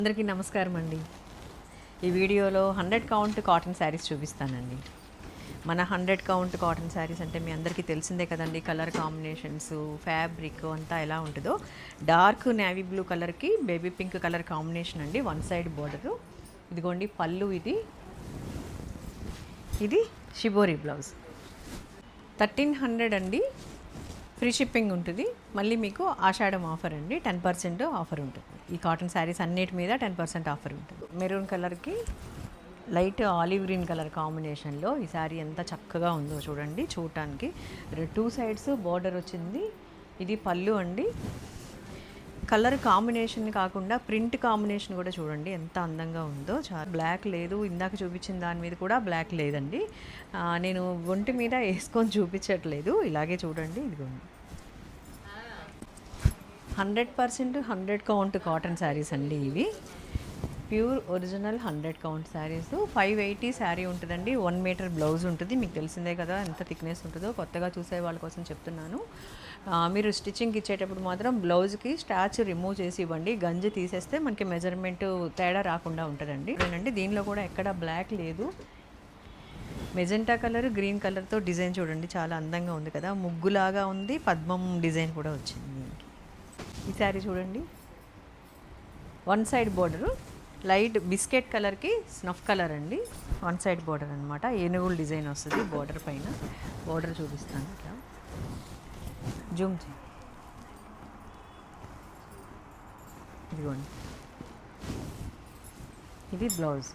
అందరికీ నమస్కారం అండి. ఈ వీడియోలో 100 కౌంట్ కాటన్ శారీస్ చూపిస్తానండి. మన 100 కౌంట్ కాటన్ శారీస్ అంటే మీ అందరికీ తెలిసిందే కదండి. కలర్ కాంబినేషన్స్, ఫ్యాబ్రిక్ అంతా ఎలా ఉంటుందో. డార్క్ నేవీ బ్లూ కలర్కి బేబీ పింక్ కలర్ కాంబినేషన్ అండి. One side border. ఇదిగోండి పళ్ళు. ఇది షిబోరి బ్లౌజ్. 1300 అండి. ఫ్రీ షిప్పింగ్ ఉంటుంది. మళ్ళీ మీకు ఆషాఢం ఆఫర్ అండి, 10% ఆఫర్ ఉంటుంది. ఈ కాటన్ శారీస్ అన్నిటి మీద 10% ఆఫర్ ఉంటుంది. మెరూన్ కలర్కి లైట్ ఆలివ్ గ్రీన్ కలర్ కాంబినేషన్లో ఈ శారీ ఎంత చక్కగా ఉందో చూడండి. చూడటానికి 2 సైడ్స్ బార్డర్ వచ్చింది. ఇది పళ్ళు అండి. కలర్ కాంబినేషన్ కాకుండా ప్రింట్ కాంబినేషన్ కూడా చూడండి ఎంత అందంగా ఉందో. చాలా బ్లాక్ లేదు, ఇందాక చూపించిన దాని మీద కూడా బ్లాక్ లేదండి. నేను ఒంటి మీద వేసుకొని చూపించట్లేదు, ఇలాగే చూడండి. ఇదిగోండి 100% 100 కౌంట్ కాటన్ శారీస్ అండి. ఇవి pure original 100 count saris. 580 sari ఉంటుందండి. 1 మీటర్ బ్లౌజ్ ఉంటుంది. మీకు తెలిసిందే కదా ఎంత థిక్నెస్ ఉంటుందో. కొత్తగా చూసే వాళ్ళ కోసం చెప్తున్నాను. మీరు స్టిచ్చింగ్కి ఇచ్చేటప్పుడు మాత్రం బ్లౌజ్కి స్టాచ్ రిమూవ్ చేసి ఇవ్వండి. గంజి తీసేస్తే మనకి మెజర్మెంట్ తేడా రాకుండా ఉంటుందండి. నేనండి దీనిలో కూడా ఎక్కడ బ్లాక్ లేదు. మెజెంటా కలర్, గ్రీన్ కలర్తో డిజైన్ చూడండి, చాలా అందంగా ఉంది కదా. ముగ్గులాగా ఉంది, పద్మం డిజైన్ కూడా వచ్చింది. ఈ శారీ చూడండి, one side border light biscuit కలర్కి స్నఫ్ కలర్ అండి. వన్ సైడ్ బోర్డర్ అనమాట. ఏనుగుల డిజైన్ వస్తుంది బోర్డర్ పైన. బోర్డర్ చూపిస్తాను ఇట్లా జూమ్ చేయి. ఇదిగోండి, ఇది బ్లౌజ్.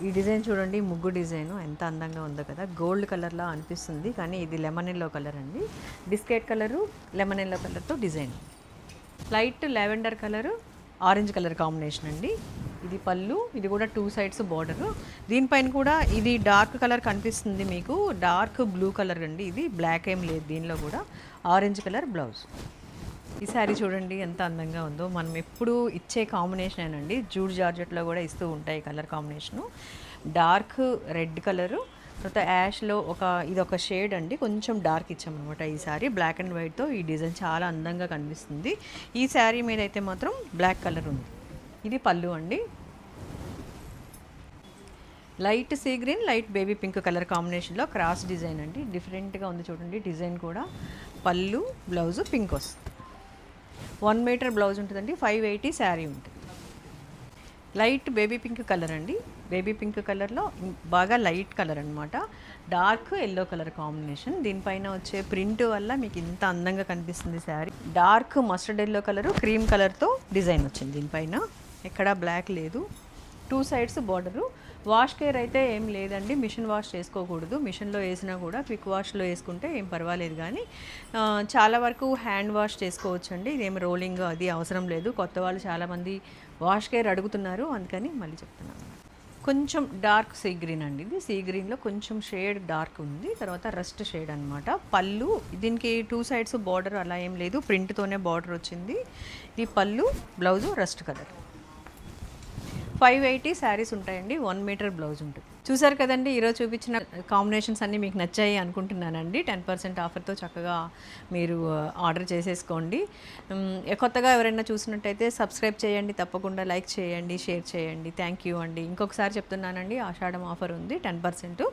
ఈ డిజైన్ చూడండి, ముగ్గు డిజైన్ ఎంత అందంగా ఉందో కదా. గోల్డ్ కలర్లా అనిపిస్తుంది కానీ ఇది లెమన్ ఎల్లో కలర్ అండి. బిస్కెట్ కలరు లెమన్ ఎల్లో కలర్తో design. Light lavender colour orange colour combination అండి. ఇది పళ్ళు. ఇది కూడా 2 సైడ్స్ బార్డరు. దీనిపైన కూడా ఇది డార్క్ కలర్ కనిపిస్తుంది మీకు, డార్క్ బ్లూ కలర్ అండి. ఇది బ్లాక్ ఏం లేదు దీనిలో కూడా. Orange colour blouse. ఈ శారీ చూడండి ఎంత అందంగా ఉందో. మనం ఎప్పుడు ఇచ్చే కాంబినేషన్ అండి. జూడ్ జార్జెట్లో కూడా ఇస్తూ ఉంటాయి colour combination. Dark red colour, తర్వాత యాష్లో ఇదొక షేడ్ అండి, కొంచెం డార్క్ ఇచ్చామన్నమాట. ఈ శారీ బ్లాక్ అండ్ వైట్తో ఈ డిజైన్ చాలా అందంగా కనిపిస్తుంది. ఈ శారీ మీద అయితే మాత్రం బ్లాక్ కలర్ ఉంది. ఇది పళ్ళు అండి. Light sea green, light baby pink colour కాంబినేషన్లో క్రాస్ డిజైన్ అండి. డిఫరెంట్గా ఉంది చూడండి డిజైన్ కూడా. పళ్ళు, బ్లౌజు పింక్ వస్తుంది. 1 మీటర్ బ్లౌజ్ ఉంటుందండి. 580 శారీ ఉంటుంది. లైట్ బేబీ పింక్ కలర్ అండి. బేబీ పింక్ కలర్లో బాగా లైట్ కలర్ అనమాట. Dark yellow colour combination. దీనిపైన వచ్చే ప్రింట్ వల్ల మీకు ఇంత అందంగా కనిపిస్తుంది sari. Dark mustard yellow colour, cream కలర్తో డిజైన్ వచ్చింది దీనిపైన. ఎక్కడా బ్లాక్ లేదు. 2 సైడ్స్ బార్డరు. వాష్ కేర్ అయితే ఏం లేదండి. మిషన్ వాష్ చేసుకోకూడదు. మిషన్లో వేసినా కూడా క్విక్ వాష్లో వేసుకుంటే ఏం పర్వాలేదు. కానీ చాలా వరకు హ్యాండ్ వాష్ చేసుకోవచ్చండి. ఇదేం రోలింగ్ అది అవసరం లేదు. కొత్త వాళ్ళు చాలామంది వాష్ కేర్ అడుగుతున్నారు, అందుకని మళ్ళీ చెప్తున్నాను. కొంచెం డార్క్ సీ గ్రీన్ అండి. ఇది సీ గ్రీన్లో కొంచెం షేడ్ డార్క్ ఉంది. తర్వాత రస్ట్ షేడ్ అనమాట. పళ్ళు. దీనికి 2 సైడ్స్ బార్డర్ అలా ఏం లేదు, ప్రింట్తోనే బార్డర్ వచ్చింది. ఇది పళ్ళు, బ్లౌజు రస్ట్ కలర్. 580 శారీస్ ఉంటాయండి. 1 మీటర్ బ్లౌజ్ ఉంటుంది. చూసారు కదండి, ఈరోజు చూపించిన కాంబినేషన్స్ అన్నీ మీకు నచ్చాయి అనుకుంటున్నానండి. 10% ఆఫర్తో చక్కగా మీరు ఆర్డర్ చేసేసుకోండి. కొత్తగా ఎవరైనా చూసినట్టయితే సబ్స్క్రైబ్ చేయండి, తప్పకుండా లైక్ చేయండి, షేర్ చేయండి. థ్యాంక్ యూ అండి. ఇంకొకసారి చెప్తున్నానండి, ఆషాఢం ఆఫర్ ఉంది 10%.